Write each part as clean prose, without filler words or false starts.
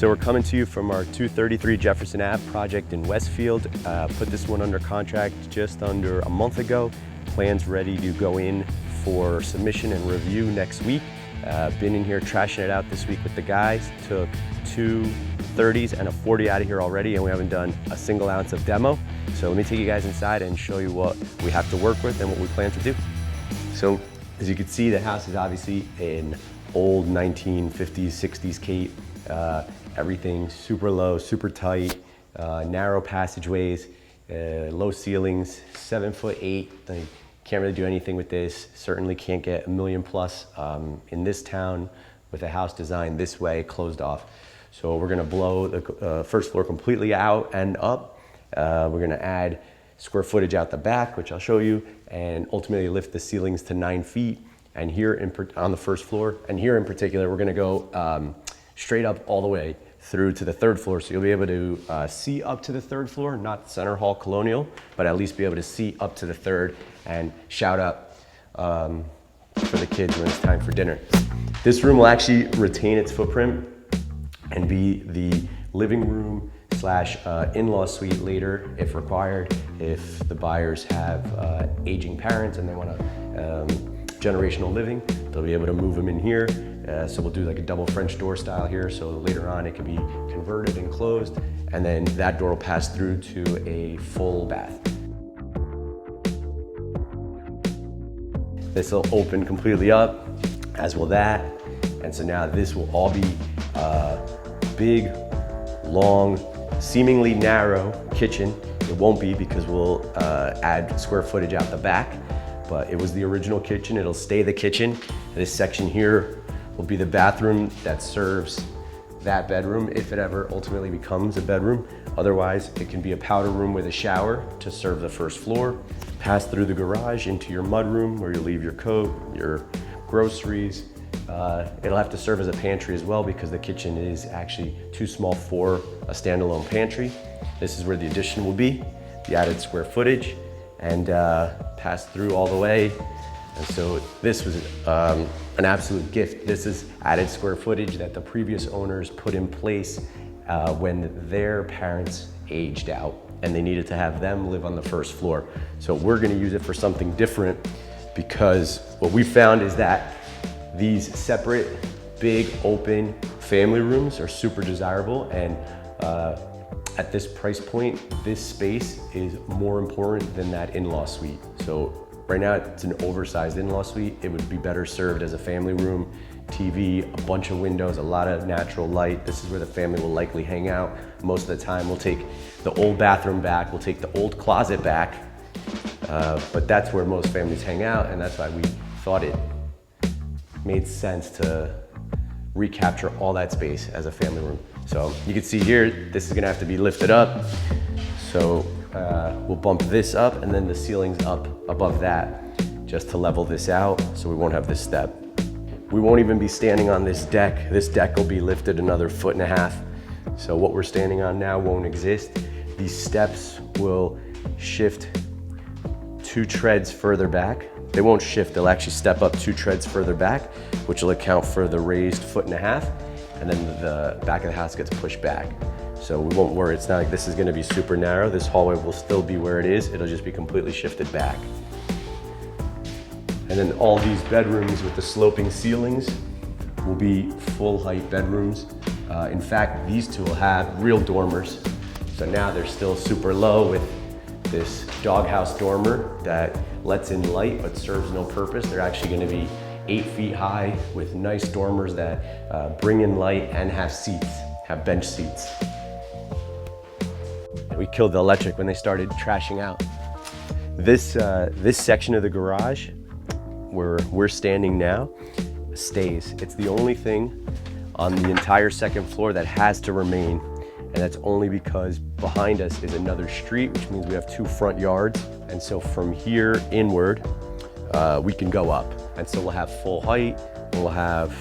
So we're coming to you from our 233 Jefferson Ave project in Westfield. Put this one under contract just under a month ago. Plans ready to go in for submission and review next week. Been in here trashing it out this week with the guys. Took 2 30s and a 40 out of here already, and we haven't done a single ounce of demo. So let me take you guys inside and show you what we have to work with and what we plan to do. So as you can see, the house is obviously an old 1950s, 60s Cape. Everything super low, super tight, narrow passageways, low ceilings, 7'8". Can't really do anything with this. Certainly can't get $1 million plus in this town with a house designed this way, closed off. So we're gonna blow the first floor completely out and up. We're gonna add square footage out the back, which I'll show you, and ultimately lift the ceilings to 9 feet. And here on the first floor, and here in particular, we're gonna go straight up all the way through to the 3rd floor. So you'll be able to see up to the 3rd floor, not Center Hall Colonial, but at least be able to see up to the 3rd and shout out for the kids when it's time for dinner. This room will actually retain its footprint and be the living room slash in-law suite later if required. If the buyers have aging parents and they want generational living, they'll be able to move them in here. So we'll do like a double French door style here. So later on it can be converted and closed, and then that door will pass through to a full bath. This will open completely up, as will that. And so now this will all be big, long, seemingly narrow kitchen. It won't be because we'll add square footage out the back, but it was the original kitchen. It'll stay the kitchen. This section here will be the bathroom that serves that bedroom if it ever ultimately becomes a bedroom. Otherwise, it can be a powder room with a shower to serve the 1st floor. Pass through the garage into your mud room where you leave your coat, your groceries. It'll have to serve as a pantry as well because the kitchen is actually too small for a standalone pantry. This is where the addition will be, the added square footage, and pass through all the way. And so this was an absolute gift. This is added square footage that the previous owners put in place when their parents aged out and they needed to have them live on the 1st floor. So we're gonna use it for something different because what we found is that these separate, big, open family rooms are super desirable, and at this price point, this space is more important than that in-law suite. So right now it's an oversized in-law suite. It would be better served as a family room, TV, a bunch of windows, a lot of natural light. This is where the family will likely hang out. Most of the time we'll take the old bathroom back, we'll take the old closet back, but that's where most families hang out, and that's why we thought it made sense to recapture all that space as a family room. So you can see here, this is gonna have to be lifted up. So we'll bump this up and then the ceiling's up above that just to level this out so we won't have this step. We won't even be standing on this deck. This deck will be lifted another 1.5 feet. So what we're standing on now won't exist. These steps will shift 2 treads further back. They won't shift, they'll actually step up 2 treads further back, which will account for the raised 1.5 feet, and then the back of the house gets pushed back. So we won't worry, it's not like this is gonna be super narrow. This hallway will still be where it is. It'll just be completely shifted back. And then all these bedrooms with the sloping ceilings will be full height bedrooms. In fact, these two will have real dormers. So now they're still super low with this doghouse dormer that lets in light but serves no purpose. They're actually gonna be 8 feet high with nice dormers that bring in light and have seats, have bench seats. We killed the electric when they started trashing out. This section of the garage where we're standing now stays. It's the only thing on the entire 2nd floor that has to remain, and that's only because behind us is another street, which means we have 2 front yards. And so from here inward, we can go up. And so we'll have full height, we'll have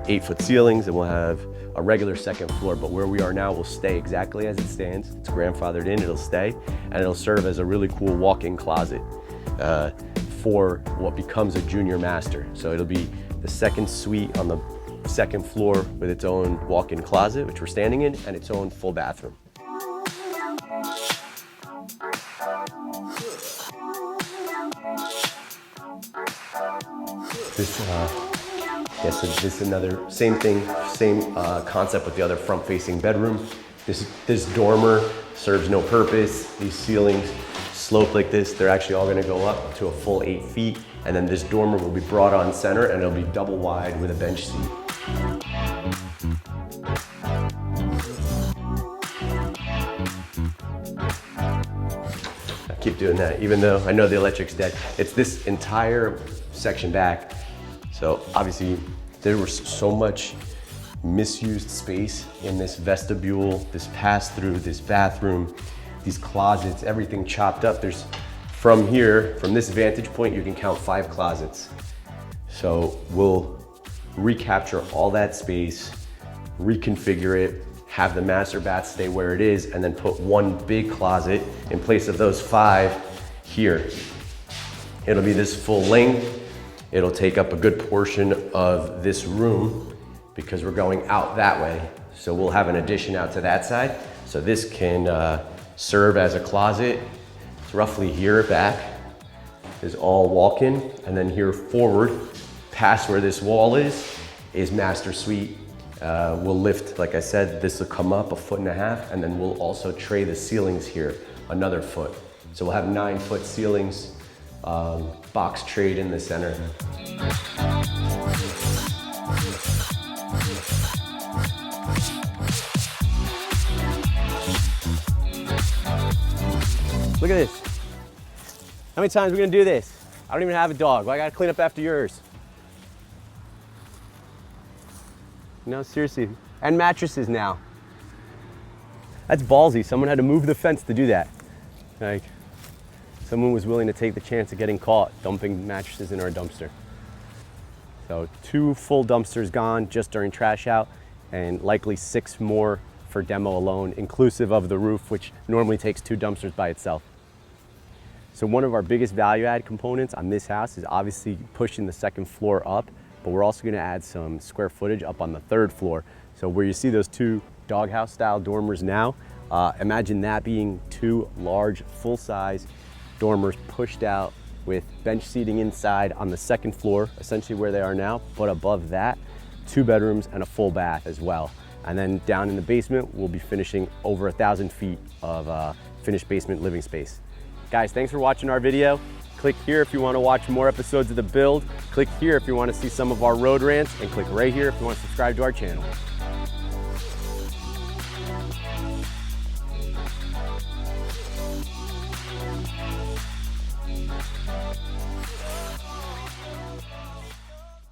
8-foot ceilings, and we'll have a regular 2nd floor. But where we are now will stay exactly as it stands. It's grandfathered in, it'll stay, and it'll serve as a really cool walk-in closet for what becomes a junior master. So it'll be the 2nd suite on the second floor with its own walk-in closet, which we're standing in, and its own full bathroom. This is another, same thing, same concept with the other front-facing bedroom. This dormer serves no purpose. These ceilings slope like this. They're actually all gonna go up to a full 8 feet. And then this dormer will be brought on center and it'll be double wide with a bench seat. I keep doing that, even though I know the electric's dead. It's this entire section back. So obviously there was so much misused space in this vestibule, this pass-through, this bathroom, these closets, everything chopped up. There's, from here, from this vantage point, you can count 5 closets. So we'll recapture all that space, reconfigure it, have the master bath stay where it is, and then put one big closet in place of those 5 here. It'll be this full length. It'll take up a good portion of this room because we're going out that way. So we'll have an addition out to that side. So this can serve as a closet. It's roughly here back is all walk-in, and then here forward, past where this wall is master suite. We'll lift, like I said, this will come up 1.5 feet, and then we'll also tray the ceilings here another foot. So we'll have 9-foot ceilings, box trayed in the center. Look at this. How many times are we gonna do this? I don't even have a dog. Well, I gotta clean up after yours. No, seriously. And mattresses now. That's ballsy. Someone had to move the fence to do that. Like, someone was willing to take the chance of getting caught dumping mattresses in our dumpster. So 2 full dumpsters gone just during trash out, and likely 6 more for demo alone, inclusive of the roof, which normally takes 2 dumpsters by itself. So one of our biggest value add components on this house is obviously pushing the second floor up, but we're also gonna add some square footage up on the 3rd floor. So where you see those 2 doghouse style dormers now, imagine that being 2 large full-size dormers pushed out with bench seating inside on the 2nd floor, essentially where they are now, but above that, 2 bedrooms and a full bath as well. And then down in the basement, we'll be finishing over 1,000 feet of finished basement living space. Guys, thanks for watching our video. Click here if you want to watch more episodes of The Build. Click here if you want to see some of our road rants, and click right here if you want to subscribe to our channel.